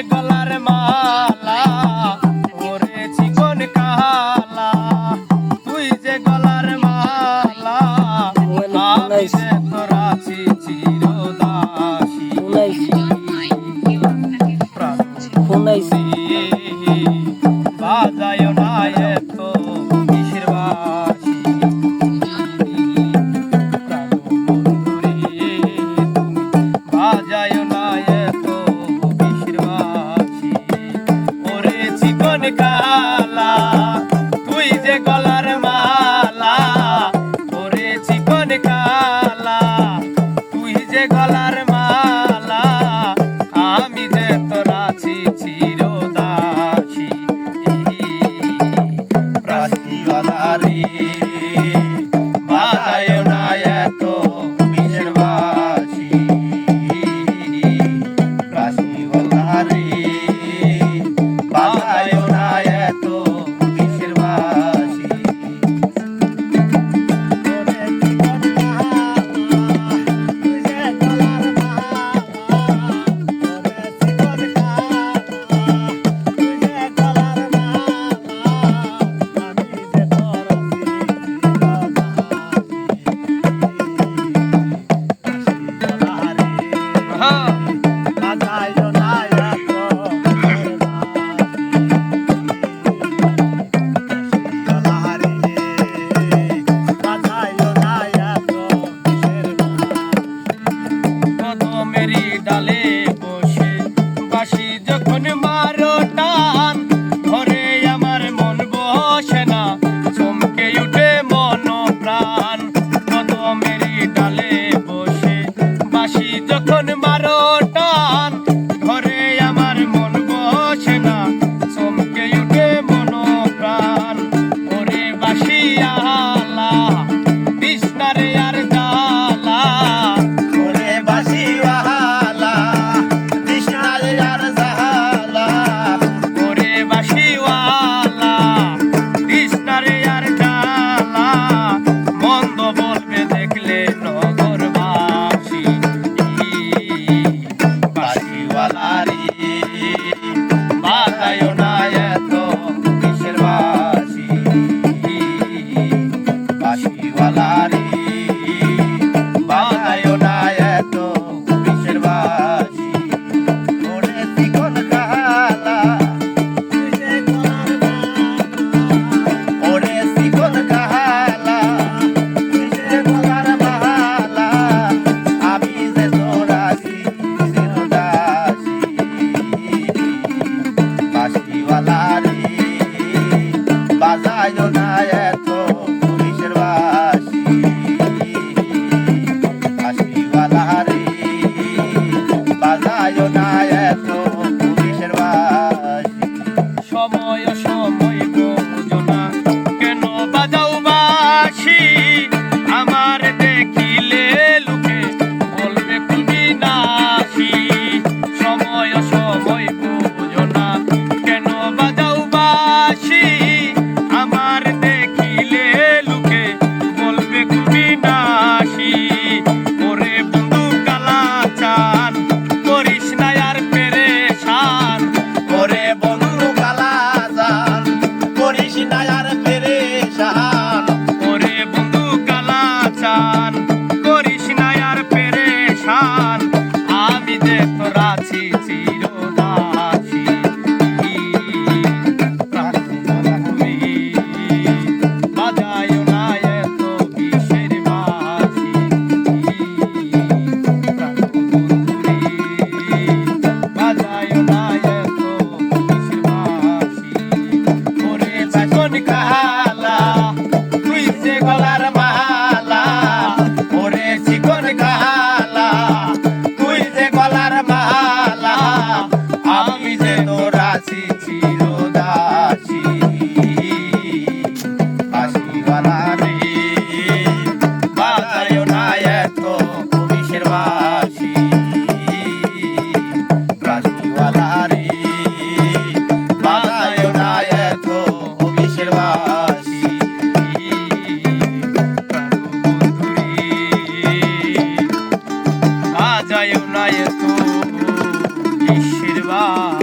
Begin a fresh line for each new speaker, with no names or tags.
গলার মালা ওরে চিকন কালা, তুই যে গলার মালা আমি যে তোর আছি চিরদাসী। বাজায় না এত কিসের বাঁশি, বাজায় না এত কিসের বাঁশি। ওরে চিকন কালা তুই যে গলার মালা, ওরে চিকন কালা তুই যে গলার মালা আমি যে তোর আছি চিরদাসী। প্রাসিওয়ালারে বাজায় না এত কিসের বাঁশি, প্রাসিওয়ালারে বাজায় না এত কিসের বাঁশি। মেরি ডালে বসে বাঁশি যখন মারো টান, ঘরে আমার মন বসে না চমকে উঠে মন প্রাণ। মেরি ডালে বসে বাঁশি যখন মারো টান, ঘরে আমার মন বসে না চমকে উঠে মন প্রাণ। ওরে বাঁশি আলা বিষ্ণারে আর জালা, ওরে বাঁশি বাঁশিওয়ালারে বাজায় না এত কিসের বাঁশি। ওরে চিকন কালা ওরে চিকন কালা তুই যে গলার মালা আমি যে তোর আছি চিরদাসী। বাঁশিওয়ালারে বাজায় না এত কিসের বাঁশি, বাঁশিওয়ালারে বাজায় না এত কিসের বাঁশি। সময় সময় বোঝো না কেন বাজাও বাঁশি, আমার দেখিলে লোকে বলবে খুবই নাশি। সময় সময় বোঝো না কেন বাজাও বাঁশি, আমার দেখিলে লোকে বলবে খুবই নাশি। ওরে বন্ধু কালা চান করিস না আর পেরেশান, ওরে বন্ধু কালা চান করিস না আর পেরেশান, ওরে বন্ধু কালা চান করিস না আর পেরেশান আমি যে তোর আছি চিরদাসী। বাজায় না এত কিসের বাঁশি, বাজায় না এত কিসের বাঁশি। ওরে চিকন কালা তুই যে গলার মালা, ওরে চিকন কালা তুই যে গলার মালা আমি যে তোর আছি চিরদাসী। বাঁশিওয়ালারে বাজায় না এত কিসের বাঁশি, বাঁশিওয়ালারে বাজায় না এত কিসের বাঁশি। বাজায় না এত কিসের বাঁশি।